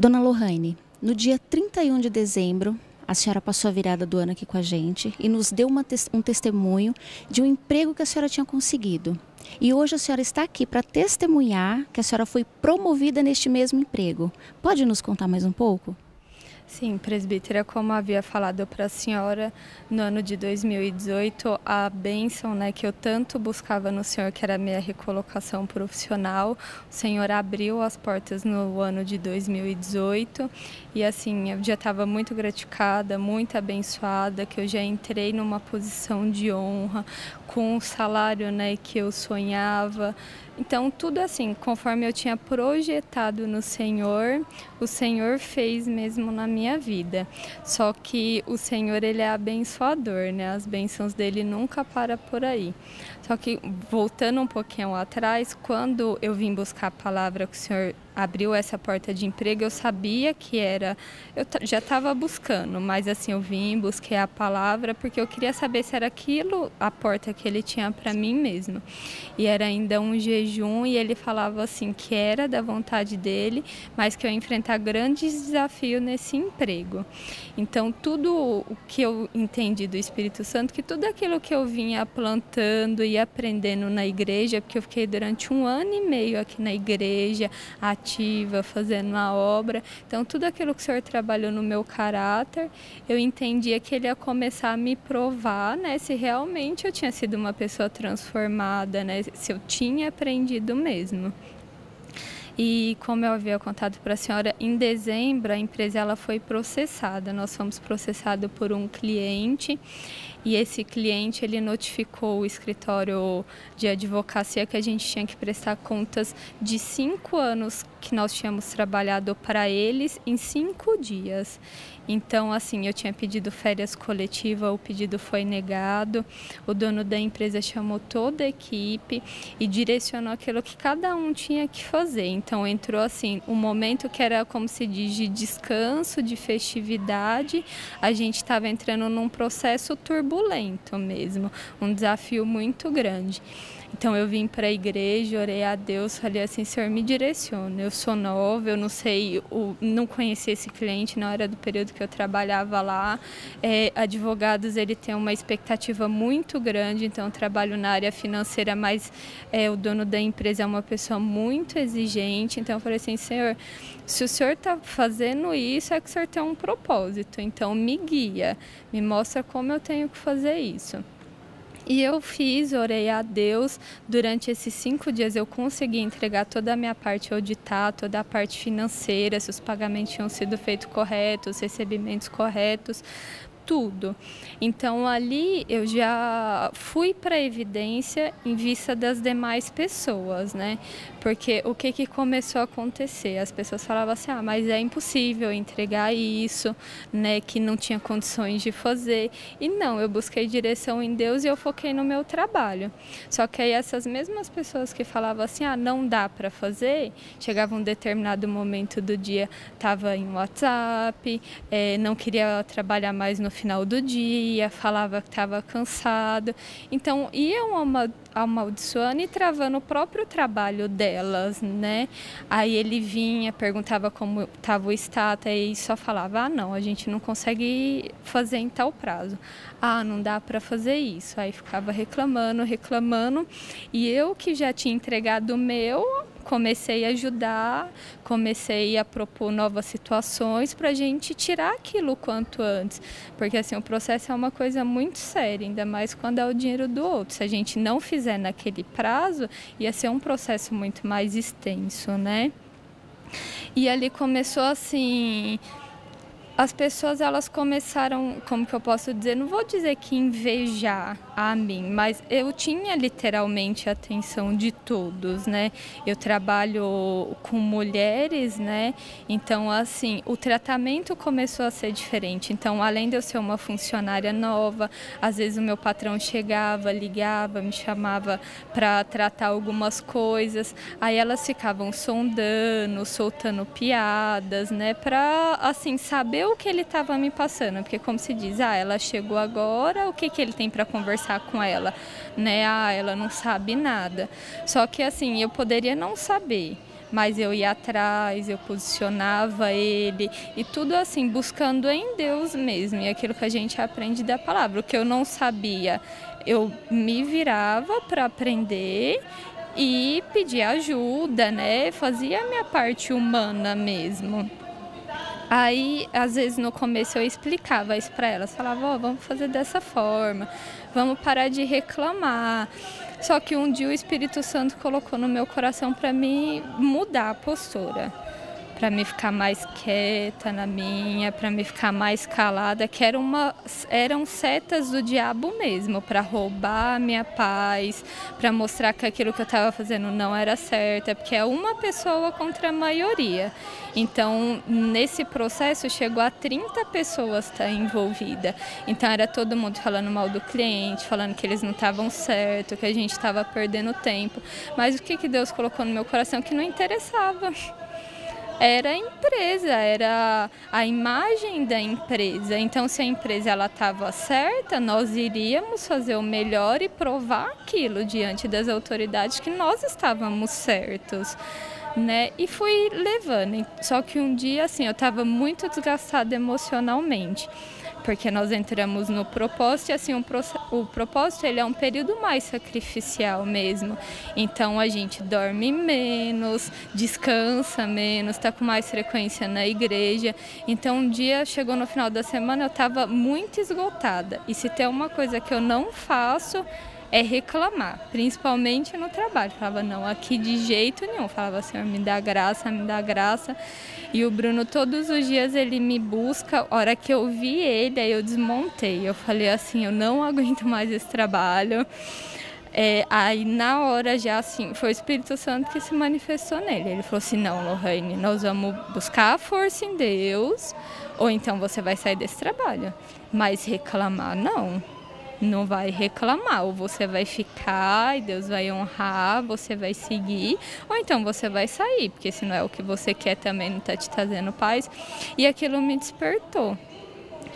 Dona Lohane, no dia 31 de dezembro, a senhora passou a virada do ano aqui com a gente e nos deu um testemunho de um emprego que a senhora tinha conseguido. E hoje a senhora está aqui para testemunhar que a senhora foi promovida neste mesmo emprego. Pode nos contar mais um pouco? Sim, presbítera, como havia falado para a senhora, no ano de 2018, a bênção, que eu tanto buscava no Senhor, que era a minha recolocação profissional, o Senhor abriu as portas no ano de 2018 e assim, eu já estava muito gratificada, muito abençoada, que eu já entrei numa posição de honra, com o salário, que eu sonhava. Então, tudo assim, conforme eu tinha projetado no Senhor, o Senhor fez mesmo na minha vida. Só que o Senhor, Ele é abençoador, As bênçãos dele nunca param por aí. Só que, voltando um pouquinho atrás, quando eu vim buscar a palavra que o Senhor abriu essa porta de emprego, eu sabia que era, eu já estava buscando, mas assim, eu vim, busquei a palavra, porque eu queria saber se era aquilo a porta que Ele tinha para mim mesmo. E era ainda um jejum, e Ele falava assim, que era da vontade dEle, mas que eu ia enfrentar grandes desafios nesse emprego. Então, tudo o que eu entendi do Espírito Santo, que tudo aquilo que eu vinha plantando e aprendendo na igreja, porque eu fiquei durante 1 ano e meio aqui na igreja, ativa, fazendo a obra. Então, tudo aquilo que o Senhor trabalhou no meu caráter, eu entendia que Ele ia começar a me provar, se realmente eu tinha sido uma pessoa transformada, se eu tinha aprendido mesmo. E como eu havia contado para a senhora, em dezembro a empresa ela foi processada. Nós fomos processados por um cliente e esse cliente ele notificou o escritório de advocacia que a gente tinha que prestar contas de 5 anos que nós tínhamos trabalhado para eles em 5 dias. Então, assim, eu tinha pedido férias coletivas, o pedido foi negado, o dono da empresa chamou toda a equipe e direcionou aquilo que cada um tinha que fazer. Então, entrou, assim, um momento que era, como se diz, de descanso, de festividade, a gente estava entrando num processo turbulento mesmo, um desafio muito grande. Então eu vim para a igreja, orei a Deus, falei assim, Senhor, me direciona, eu sou nova, eu não sei, não conheci esse cliente, não era do período que eu trabalhava lá. Advogados, ele tem uma expectativa muito grande, então eu trabalho na área financeira, mas o dono da empresa é uma pessoa muito exigente, então eu falei assim, Senhor, se o Senhor está fazendo isso, é que o Senhor tem um propósito, então me guia, me mostra como eu tenho que fazer isso. E eu orei a Deus, durante esses 5 dias eu consegui entregar toda a minha parte auditar, toda a parte financeira, se os pagamentos tinham sido feitos corretos, os recebimentos corretos, tudo. Então ali eu já fui para a evidência em vista das demais pessoas, Porque o que começou a acontecer? As pessoas falavam assim, mas é impossível entregar isso, que não tinha condições de fazer. E não, eu busquei direção em Deus e eu foquei no meu trabalho. Só que aí essas mesmas pessoas que falavam assim, não dá para fazer, chegava um determinado momento do dia, estava em WhatsApp, não queria trabalhar mais no final do dia, falava que estava cansado. Então, iam amaldiçoando e travando o próprio trabalho delas, Aí ele vinha, perguntava como estava o status e só falava, não, a gente não consegue fazer em tal prazo. Não dá para fazer isso. Aí ficava reclamando, e eu que já tinha entregado o meu, comecei a ajudar, comecei a propor novas situações para a gente tirar aquilo o quanto antes. Porque assim, o processo é uma coisa muito séria, ainda mais quando é o dinheiro do outro. Se a gente não fizer naquele prazo, ia ser um processo muito mais extenso, E ali começou assim... As pessoas, elas começaram, como que eu posso dizer, não vou dizer que invejar a mim, mas eu tinha literalmente a atenção de todos, Eu trabalho com mulheres, Então, assim, o tratamento começou a ser diferente. Então, além de eu ser uma funcionária nova, às vezes o meu patrão chegava, ligava, me chamava para tratar algumas coisas. Aí elas ficavam sondando, soltando piadas, para, assim, saber o que ele estava me passando, porque como se diz, ela chegou agora, o que ele tem para conversar com ela, ela não sabe nada. Só que assim, eu poderia não saber, mas eu ia atrás, eu posicionava ele, e tudo assim, buscando em Deus mesmo, e aquilo que a gente aprende da palavra. O que eu não sabia, eu me virava para aprender e pedir ajuda, né? Fazia a minha parte humana mesmo. Aí, às vezes, no começo eu explicava isso para elas, falava, vamos fazer dessa forma, vamos parar de reclamar. Só que um dia o Espírito Santo colocou no meu coração para mim mudar a postura, para me ficar mais quieta na minha, para me ficar mais calada, que eram setas do diabo mesmo, para roubar a minha paz, para mostrar que aquilo que eu estava fazendo não era certo, porque é uma pessoa contra a maioria. Então, nesse processo, chegou a 30 pessoas estar envolvida. Então, era todo mundo falando mal do cliente, falando que eles não estavam certos, que a gente estava perdendo tempo. Mas o que Deus colocou no meu coração que não interessava? Era a empresa, era a imagem da empresa. Então, se a empresa estava certa, nós iríamos fazer o melhor e provar aquilo diante das autoridades que nós estávamos certos, né? E fui levando. Só que um dia, assim, eu estava muito desgastada emocionalmente, porque nós entramos no propósito e assim, o propósito ele é um período mais sacrificial mesmo. Então a gente dorme menos, descansa menos, está com mais frequência na igreja. Então um dia chegou no final da semana, eu estava muito esgotada. E se tem uma coisa que eu não faço é reclamar, principalmente no trabalho. Falava, não, aqui de jeito nenhum. Falava, Senhor, me dá graça, me dá graça. E o Bruno, todos os dias, ele me busca. A hora que eu vi ele, aí eu desmontei. Eu falei assim, eu não aguento mais esse trabalho. Aí, na hora já, assim, foi o Espírito Santo que se manifestou nele. Ele falou assim, não, Lohane, nós vamos buscar a força em Deus, ou então você vai sair desse trabalho. Mas reclamar, não. Não vai reclamar, ou você vai ficar e Deus vai honrar, você vai seguir, ou então você vai sair, porque se não é o que você quer também não está te trazendo paz. E aquilo me despertou.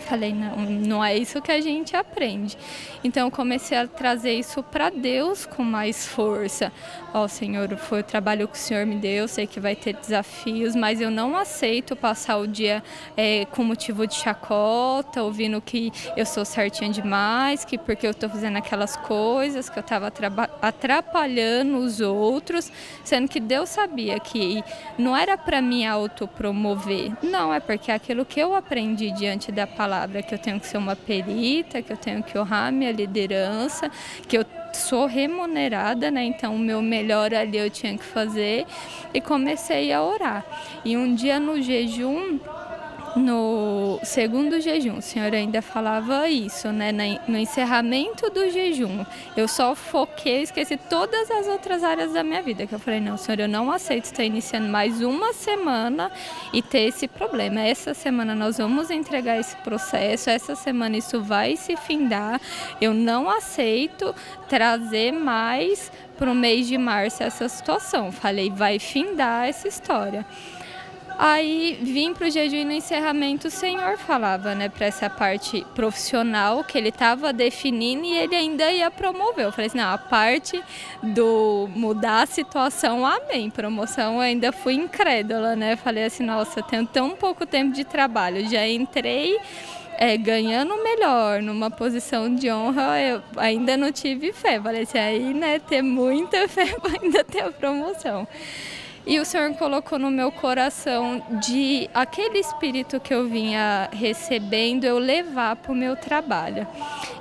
Falei, não é isso que a gente aprende. Então eu comecei a trazer isso para Deus com mais força. Senhor, foi o trabalho que o Senhor me deu, sei que vai ter desafios, mas eu não aceito passar o dia com motivo de chacota, ouvindo que eu sou certinha demais, que porque eu estou fazendo aquelas coisas, que eu estava atrapalhando os outros, sendo que Deus sabia que não era para me autopromover, não, é porque é aquilo que eu aprendi diante da palavra, que eu tenho que ser uma perita, que eu tenho que honrar minha liderança, que eu sou remunerada, né? Então o meu melhor ali eu tinha que fazer, e comecei a orar. E um dia no jejum, no segundo jejum, o Senhor ainda falava isso, né? No encerramento do jejum, eu só foquei, esqueci todas as outras áreas da minha vida, que eu falei, não, Senhor, eu não aceito estar iniciando mais uma semana e ter esse problema. Essa semana nós vamos entregar esse processo, essa semana isso vai se findar, eu não aceito trazer mais para o mês de março essa situação. Falei, vai findar essa história. Aí vim para o jejum e no encerramento o Senhor falava, né, para essa parte profissional que ele estava definindo e ele ainda ia promover. Eu falei assim, não, a parte do mudar a situação, amém. Promoção eu ainda fui incrédula, né? Falei assim, nossa, eu tenho tão pouco tempo de trabalho, já entrei ganhando melhor, numa posição de honra, eu ainda não tive fé. Falei assim, aí, né, ter muita fé para ainda ter a promoção. E o Senhor colocou no meu coração de aquele espírito que eu vinha recebendo, eu levar para o meu trabalho.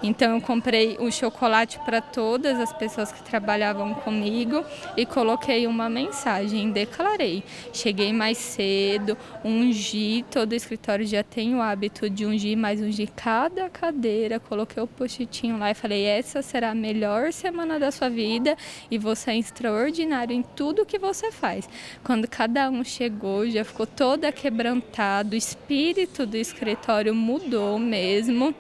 Então eu comprei um chocolate para todas as pessoas que trabalhavam comigo e coloquei uma mensagem, declarei. Cheguei mais cedo, ungi, todo o escritório já tem o hábito de ungir, mas ungi cada cadeira, coloquei o post-itinho lá e falei, essa será a melhor semana da sua vida e você é extraordinário em tudo que você faz. Quando cada um chegou, já ficou toda quebrantada, o espírito do escritório mudou mesmo.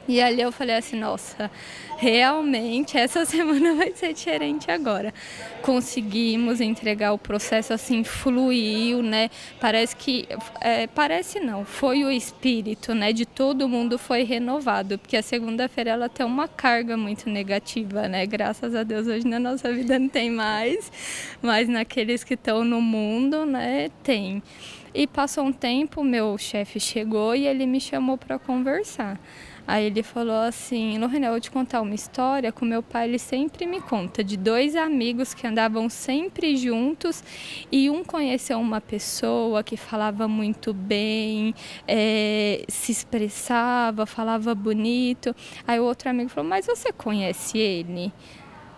E ali eu falei assim, nossa, realmente essa semana vai ser diferente agora. Conseguimos entregar o processo, assim, fluiu, né? Parece não, foi o espírito, né? De todo mundo foi renovado, porque a segunda-feira ela tem uma carga muito negativa, né? Graças a Deus hoje na nossa vida não tem mais, mas naqueles que estão no mundo, né, tem. E passou um tempo, meu chefe chegou e ele me chamou para conversar. Aí ele falou assim, Lorena, eu vou te contar uma história que o meu pai ele sempre me conta, de 2 amigos que andavam sempre juntos e um conheceu uma pessoa que falava muito bem, se expressava, falava bonito. Aí o outro amigo falou, mas você conhece ele?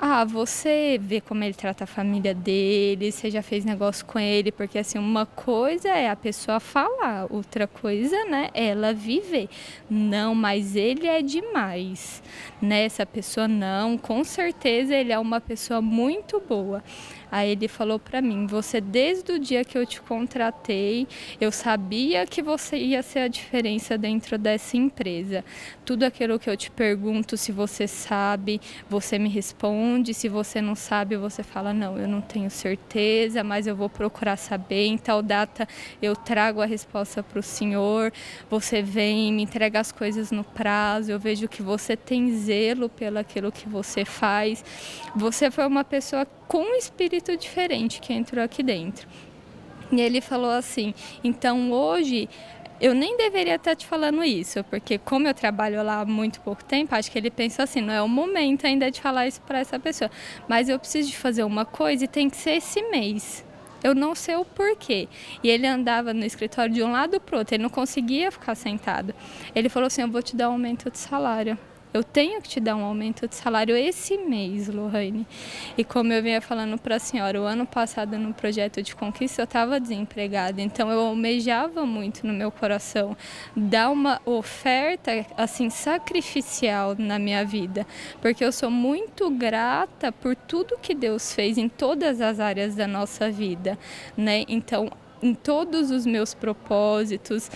Ah, você vê como ele trata a família dele, você já fez negócio com ele, porque assim, uma coisa é a pessoa falar, outra coisa, né, é ela viver. Não, mas ele é demais, né, essa pessoa não, com certeza ele é uma pessoa muito boa. Aí ele falou para mim, você desde o dia que eu te contratei, eu sabia que você ia ser a diferença dentro dessa empresa. Tudo aquilo que eu te pergunto, se você sabe, você me responde, se você não sabe, você fala, não, eu não tenho certeza, mas eu vou procurar saber, em tal data eu trago a resposta para o senhor, você vem, me entrega as coisas no prazo, eu vejo que você tem zelo pelo aquilo que você faz. Você foi uma pessoa com um espírito diferente que entrou aqui dentro. E ele falou assim, então hoje eu nem deveria estar te falando isso, porque como eu trabalho lá há muito pouco tempo, acho que ele pensou assim, não é o momento ainda de falar isso para essa pessoa, mas eu preciso de fazer uma coisa e tem que ser esse mês. Eu não sei o porquê. E ele andava no escritório de um lado para o outro, ele não conseguia ficar sentado. Ele falou assim, eu vou te dar um aumento de salário. Eu tenho que te dar um aumento de salário esse mês, Lohane. E como eu vinha falando para a senhora, o ano passado no projeto de conquista eu estava desempregada, então eu almejava muito no meu coração dar uma oferta assim sacrificial na minha vida, porque eu sou muito grata por tudo que Deus fez em todas as áreas da nossa vida, né? Então, em todos os meus propósitos,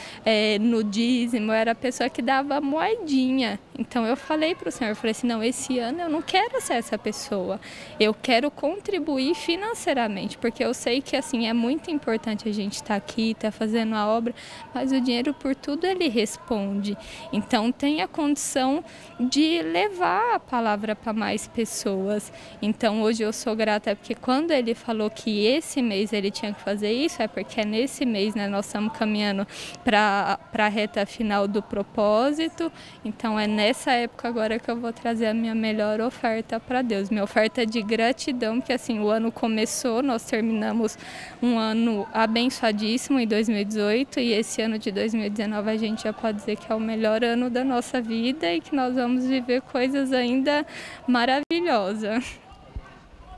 no dízimo, eu era a pessoa que dava moedinha. Então eu falei para o Senhor, eu falei assim, não, esse ano eu não quero ser essa pessoa, eu quero contribuir financeiramente, porque eu sei que assim é muito importante a gente estar aqui, estar fazendo a obra, mas o dinheiro por tudo ele responde. Então tenha condição de levar a palavra para mais pessoas. Então hoje eu sou grata, porque quando ele falou que esse mês ele tinha que fazer isso, é porque é nesse mês, né, nós estamos caminhando para a reta final do propósito, então é nessa época agora que eu vou trazer a minha melhor oferta para Deus, minha oferta de gratidão, porque assim, o ano começou, nós terminamos um ano abençoadíssimo em 2018 e esse ano de 2019 a gente já pode dizer que é o melhor ano da nossa vida e que nós vamos viver coisas ainda maravilhosas.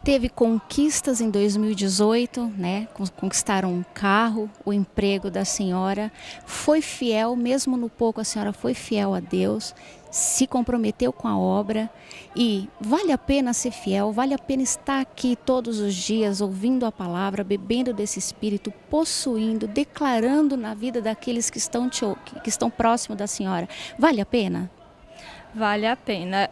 Teve conquistas em 2018, né? Conquistaram um carro, o emprego da senhora. Foi fiel, mesmo no pouco a senhora foi fiel a Deus, se comprometeu com a obra e vale a pena ser fiel, vale a pena estar aqui todos os dias ouvindo a palavra, bebendo desse Espírito, possuindo, declarando na vida daqueles que estão próximos da senhora. Vale a pena? Vale a pena.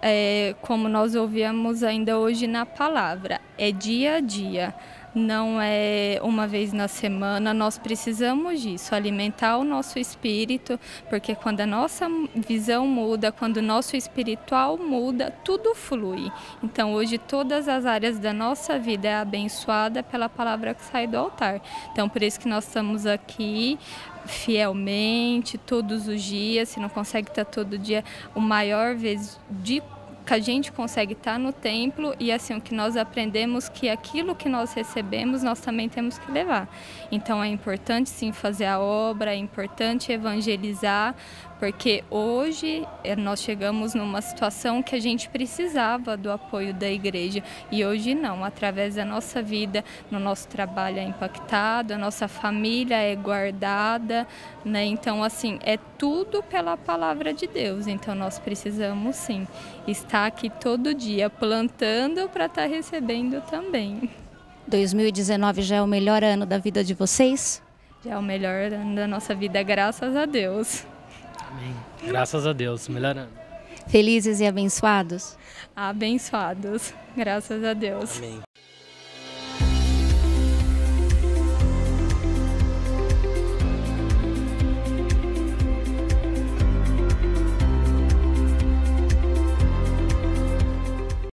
Como nós ouvíamos ainda hoje na palavra, é dia a dia, não é uma vez na semana. Nós precisamos disso, alimentar o nosso espírito, porque quando a nossa visão muda, quando o nosso espiritual muda, tudo flui. Então hoje todas as áreas da nossa vida é abençoada pela palavra que sai do altar. Então por isso que nós estamos aqui fielmente, todos os dias. Se não consegue estar todo dia, o maior vez que a gente consegue estar no templo, e assim, o que nós aprendemos que aquilo que nós recebemos, nós também temos que levar. Então é importante sim fazer a obra, é importante evangelizar, porque hoje nós chegamos numa situação que a gente precisava do apoio da igreja e hoje não, através da nossa vida, no nosso trabalho é impactado, a nossa família é guardada, né? Então assim, é tudo pela palavra de Deus, então nós precisamos sim estar aqui todo dia plantando para estar recebendo também. 2019 já é o melhor ano da vida de vocês? Já é o melhor ano da nossa vida, graças a Deus. Amém. Graças a Deus, melhor ano. Felizes e abençoados? Abençoados, graças a Deus. Amém.